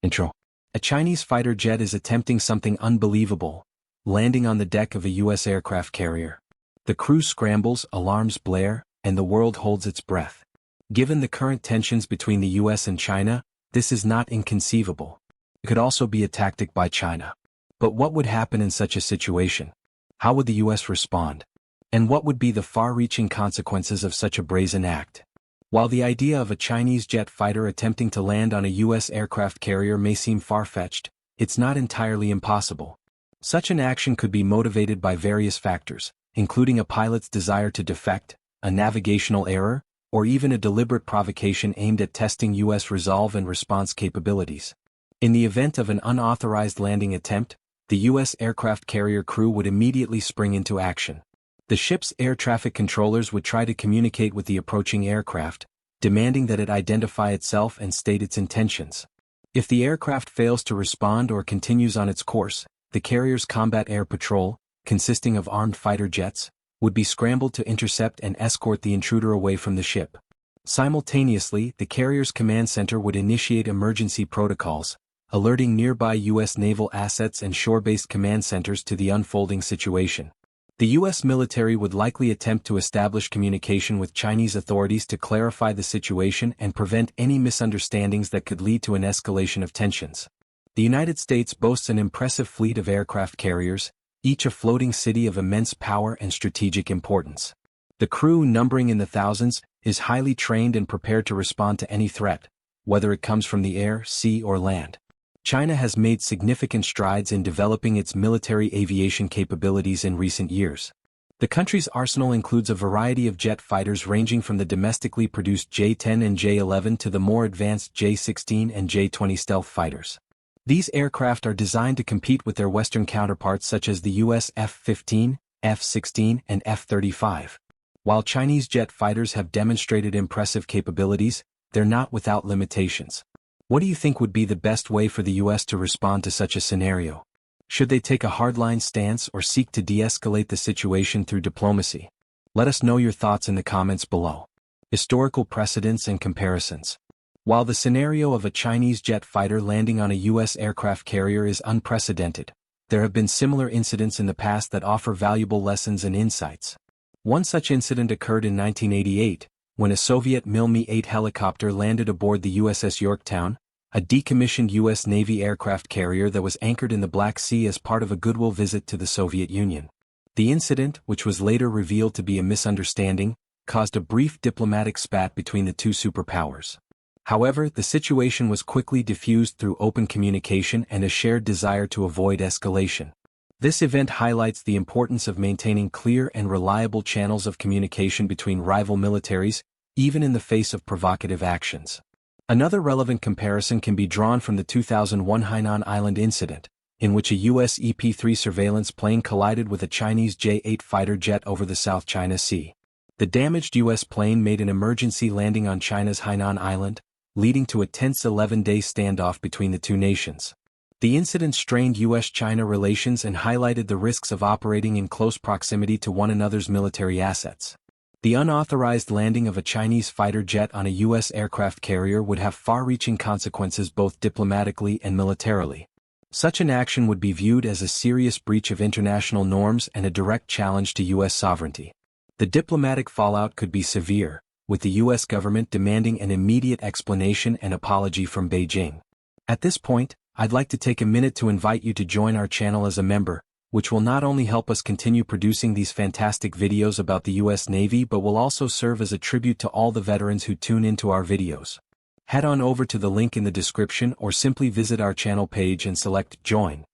Intro. A Chinese fighter jet is attempting something unbelievable, landing on the deck of a U.S. aircraft carrier. The crew scrambles, alarms blare, and the world holds its breath. Given the current tensions between the U.S. and China, this is not inconceivable. It could also be a tactic by China. But what would happen in such a situation? How would the U.S. respond? And what would be the far-reaching consequences of such a brazen act? While the idea of a Chinese jet fighter attempting to land on a U.S. aircraft carrier may seem far-fetched, it's not entirely impossible. Such an action could be motivated by various factors, including a pilot's desire to defect, a navigational error, or even a deliberate provocation aimed at testing U.S. resolve and response capabilities. In the event of an unauthorized landing attempt, the U.S. aircraft carrier crew would immediately spring into action. The ship's air traffic controllers would try to communicate with the approaching aircraft, demanding that it identify itself and state its intentions. If the aircraft fails to respond or continues on its course, the carrier's combat air patrol, consisting of armed fighter jets, would be scrambled to intercept and escort the intruder away from the ship. Simultaneously, the carrier's command center would initiate emergency protocols, alerting nearby U.S. naval assets and shore-based command centers to the unfolding situation. The U.S. military would likely attempt to establish communication with Chinese authorities to clarify the situation and prevent any misunderstandings that could lead to an escalation of tensions. The United States boasts an impressive fleet of aircraft carriers, each a floating city of immense power and strategic importance. The crew, numbering in the thousands, is highly trained and prepared to respond to any threat, whether it comes from the air, sea, or land. China has made significant strides in developing its military aviation capabilities in recent years. The country's arsenal includes a variety of jet fighters ranging from the domestically produced J-10 and J-11 to the more advanced J-16 and J-20 stealth fighters. These aircraft are designed to compete with their Western counterparts such as the U.S. F-15, F-16, and F-35. While Chinese jet fighters have demonstrated impressive capabilities, they're not without limitations. What do you think would be the best way for the U.S. to respond to such a scenario? Should they take a hardline stance or seek to de-escalate the situation through diplomacy? Let us know your thoughts in the comments below. Historical precedents and comparisons. While the scenario of a Chinese jet fighter landing on a U.S. aircraft carrier is unprecedented, there have been similar incidents in the past that offer valuable lessons and insights. One such incident occurred in 1988, when a Soviet Mi-8 helicopter landed aboard the USS Yorktown, a decommissioned U.S. Navy aircraft carrier that was anchored in the Black Sea as part of a goodwill visit to the Soviet Union. The incident, which was later revealed to be a misunderstanding, caused a brief diplomatic spat between the two superpowers. However, the situation was quickly diffused through open communication and a shared desire to avoid escalation. This event highlights the importance of maintaining clear and reliable channels of communication between rival militaries, even in the face of provocative actions. Another relevant comparison can be drawn from the 2001 Hainan Island incident, in which a U.S. EP-3 surveillance plane collided with a Chinese J-8 fighter jet over the South China Sea. The damaged U.S. plane made an emergency landing on China's Hainan Island, leading to a tense 11-day standoff between the two nations. The incident strained U.S.-China relations and highlighted the risks of operating in close proximity to one another's military assets. The unauthorized landing of a Chinese fighter jet on a U.S. aircraft carrier would have far-reaching consequences both diplomatically and militarily. Such an action would be viewed as a serious breach of international norms and a direct challenge to U.S. sovereignty. The diplomatic fallout could be severe, with the U.S. government demanding an immediate explanation and apology from Beijing. At this point, I'd like to take a minute to invite you to join our channel as a member, which will not only help us continue producing these fantastic videos about the U.S. Navy but will also serve as a tribute to all the veterans who tune into our videos. Head on over to the link in the description or simply visit our channel page and select Join.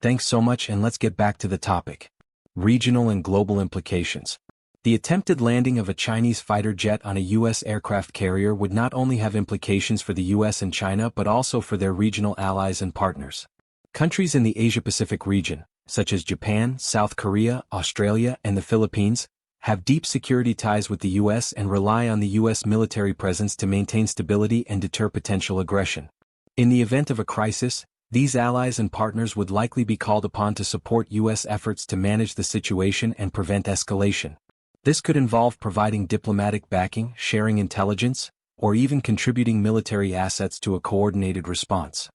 Thanks so much, and let's get back to the topic. Regional and global implications. The attempted landing of a Chinese fighter jet on a U.S. aircraft carrier would not only have implications for the U.S. and China but also for their regional allies and partners. Countries in the Asia-Pacific region, such as Japan, South Korea, Australia, and the Philippines, have deep security ties with the U.S. and rely on the U.S. military presence to maintain stability and deter potential aggression. In the event of a crisis, these allies and partners would likely be called upon to support U.S. efforts to manage the situation and prevent escalation. This could involve providing diplomatic backing, sharing intelligence, or even contributing military assets to a coordinated response.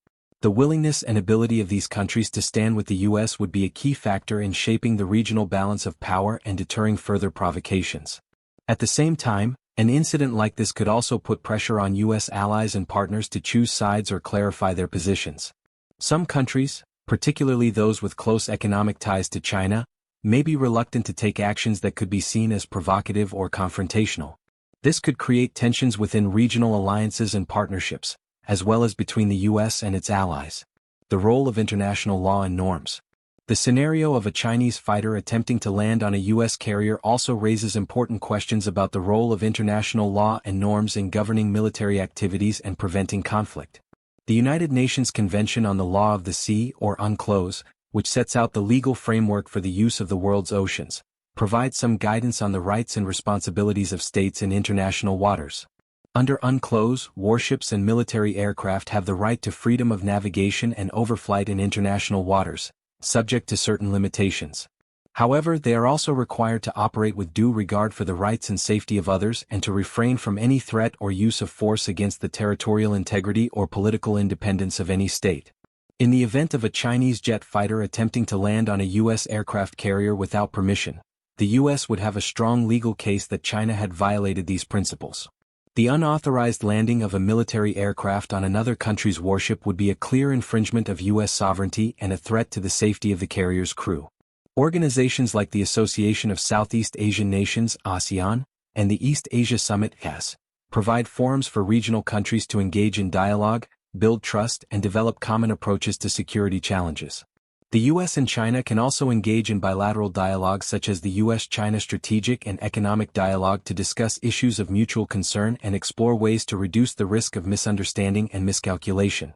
The willingness and ability of these countries to stand with the U.S. would be a key factor in shaping the regional balance of power and deterring further provocations. At the same time, an incident like this could also put pressure on U.S. allies and partners to choose sides or clarify their positions. Some countries, particularly those with close economic ties to China, may be reluctant to take actions that could be seen as provocative or confrontational. This could create tensions within regional alliances and partnerships, as well as between the U.S. and its allies. The role of international law and norms. The scenario of a Chinese fighter attempting to land on a U.S. carrier also raises important questions about the role of international law and norms in governing military activities and preventing conflict. The United Nations Convention on the Law of the Sea, or UNCLOS, which sets out the legal framework for the use of the world's oceans, provides some guidance on the rights and responsibilities of states in international waters. Under UNCLOS, warships and military aircraft have the right to freedom of navigation and overflight in international waters, subject to certain limitations. However, they are also required to operate with due regard for the rights and safety of others and to refrain from any threat or use of force against the territorial integrity or political independence of any state. In the event of a Chinese jet fighter attempting to land on a U.S. aircraft carrier without permission, the U.S. would have a strong legal case that China had violated these principles. The unauthorized landing of a military aircraft on another country's warship would be a clear infringement of U.S. sovereignty and a threat to the safety of the carrier's crew. Organizations like the Association of Southeast Asian Nations (ASEAN) and the East Asia Summit (EAS) provide forums for regional countries to engage in dialogue, build trust, and develop common approaches to security challenges. The U.S. and China can also engage in bilateral dialogue such as the U.S.-China Strategic and Economic Dialogue to discuss issues of mutual concern and explore ways to reduce the risk of misunderstanding and miscalculation.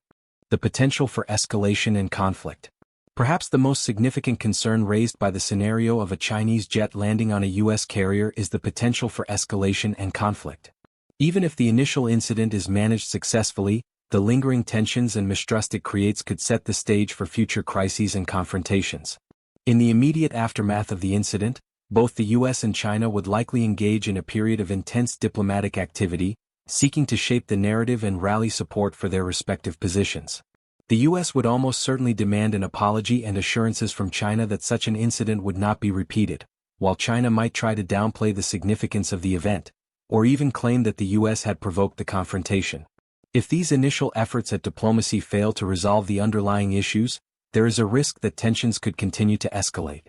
The potential for escalation and conflict. Perhaps the most significant concern raised by the scenario of a Chinese jet landing on a U.S. carrier is the potential for escalation and conflict. Even if the initial incident is managed successfully, the lingering tensions and mistrust it creates could set the stage for future crises and confrontations. In the immediate aftermath of the incident, both the U.S. and China would likely engage in a period of intense diplomatic activity, seeking to shape the narrative and rally support for their respective positions. The U.S. would almost certainly demand an apology and assurances from China that such an incident would not be repeated, while China might try to downplay the significance of the event, or even claim that the U.S. had provoked the confrontation. If these initial efforts at diplomacy fail to resolve the underlying issues, there is a risk that tensions could continue to escalate.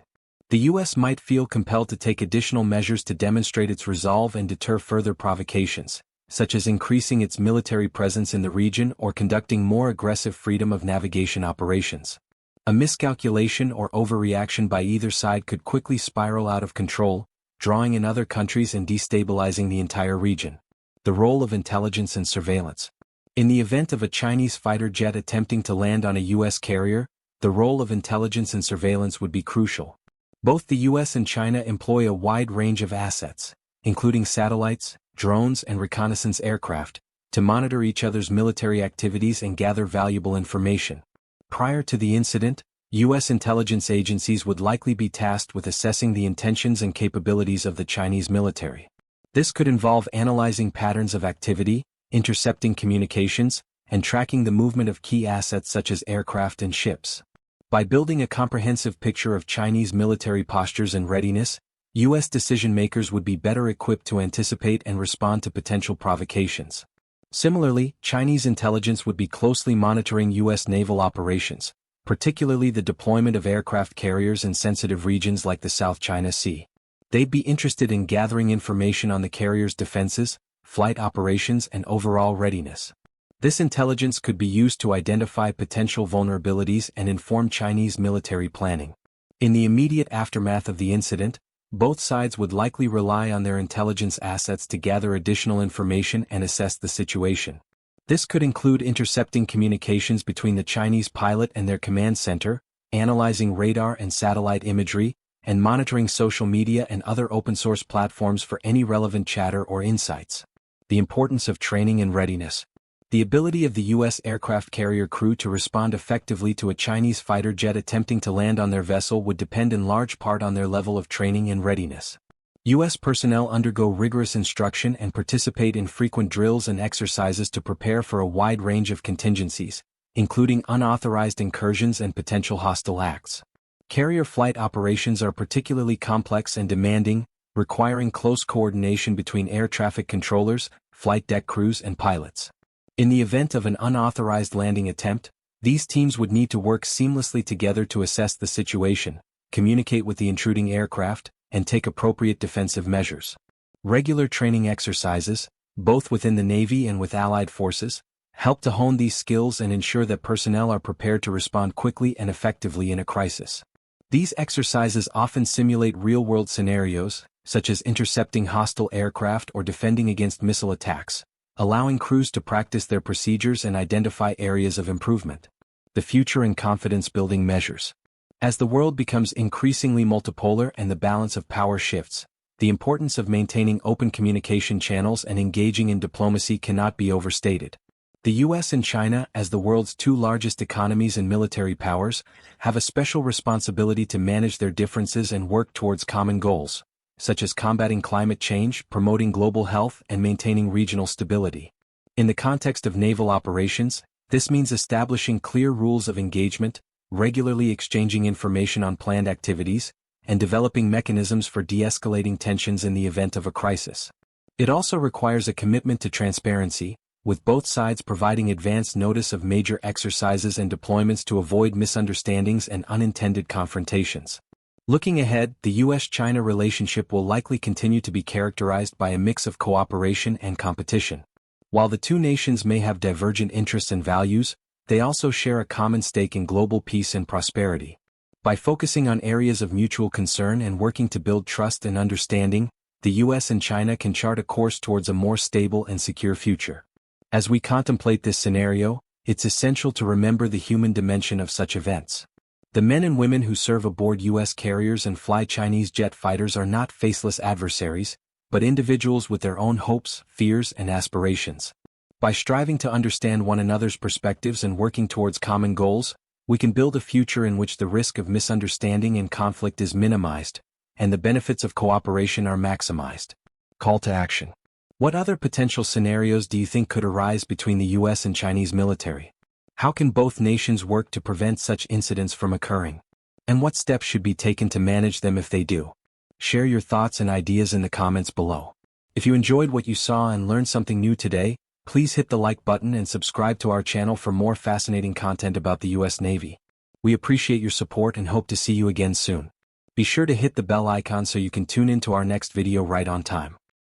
The U.S. might feel compelled to take additional measures to demonstrate its resolve and deter further provocations, such as increasing its military presence in the region or conducting more aggressive freedom of navigation operations. A miscalculation or overreaction by either side could quickly spiral out of control, drawing in other countries and destabilizing the entire region. The role of intelligence and surveillance. In the event of a Chinese fighter jet attempting to land on a U.S. carrier, the role of intelligence and surveillance would be crucial. Both the U.S. and China employ a wide range of assets, including satellites, drones, and reconnaissance aircraft, to monitor each other's military activities and gather valuable information. Prior to the incident, U.S. intelligence agencies would likely be tasked with assessing the intentions and capabilities of the Chinese military. This could involve analyzing patterns of activity, intercepting communications, and tracking the movement of key assets such as aircraft and ships. By building a comprehensive picture of Chinese military postures and readiness, U.S. decision-makers would be better equipped to anticipate and respond to potential provocations. Similarly, Chinese intelligence would be closely monitoring U.S. naval operations, particularly the deployment of aircraft carriers in sensitive regions like the South China Sea. They'd be interested in gathering information on the carrier's defenses, flight operations, and overall readiness. This intelligence could be used to identify potential vulnerabilities and inform Chinese military planning. In the immediate aftermath of the incident, both sides would likely rely on their intelligence assets to gather additional information and assess the situation. This could include intercepting communications between the Chinese pilot and their command center, analyzing radar and satellite imagery, and monitoring social media and other open-source platforms for any relevant chatter or insights. The importance of training and readiness. The ability of the U.S. aircraft carrier crew to respond effectively to a Chinese fighter jet attempting to land on their vessel would depend in large part on their level of training and readiness. U.S. personnel undergo rigorous instruction and participate in frequent drills and exercises to prepare for a wide range of contingencies, including unauthorized incursions and potential hostile acts. Carrier flight operations are particularly complex and demanding, requiring close coordination between air traffic controllers, flight deck crews and pilots. In the event of an unauthorized landing attempt, these teams would need to work seamlessly together to assess the situation, communicate with the intruding aircraft, and take appropriate defensive measures. Regular training exercises, both within the Navy and with allied forces, help to hone these skills and ensure that personnel are prepared to respond quickly and effectively in a crisis. These exercises often simulate real-world scenarios, such as intercepting hostile aircraft or defending against missile attacks, allowing crews to practice their procedures and identify areas of improvement. The future and confidence-building measures. As the world becomes increasingly multipolar and the balance of power shifts, the importance of maintaining open communication channels and engaging in diplomacy cannot be overstated. The US and China, as the world's two largest economies and military powers, have a special responsibility to manage their differences and work towards common goals, such as combating climate change, promoting global health, and maintaining regional stability. In the context of naval operations, this means establishing clear rules of engagement, regularly exchanging information on planned activities, and developing mechanisms for de-escalating tensions in the event of a crisis. It also requires a commitment to transparency, with both sides providing advance notice of major exercises and deployments to avoid misunderstandings and unintended confrontations. Looking ahead, the US-China relationship will likely continue to be characterized by a mix of cooperation and competition. While the two nations may have divergent interests and values, they also share a common stake in global peace and prosperity. By focusing on areas of mutual concern and working to build trust and understanding, the US and China can chart a course towards a more stable and secure future. As we contemplate this scenario, it's essential to remember the human dimension of such events. The men and women who serve aboard U.S. carriers and fly Chinese jet fighters are not faceless adversaries, but individuals with their own hopes, fears, and aspirations. By striving to understand one another's perspectives and working towards common goals, we can build a future in which the risk of misunderstanding and conflict is minimized, and the benefits of cooperation are maximized. Call to action. What other potential scenarios do you think could arise between the U.S. and Chinese military? How can both nations work to prevent such incidents from occurring? And what steps should be taken to manage them if they do? Share your thoughts and ideas in the comments below. If you enjoyed what you saw and learned something new today, please hit the like button and subscribe to our channel for more fascinating content about the US Navy. We appreciate your support and hope to see you again soon. Be sure to hit the bell icon so you can tune in to our next video right on time.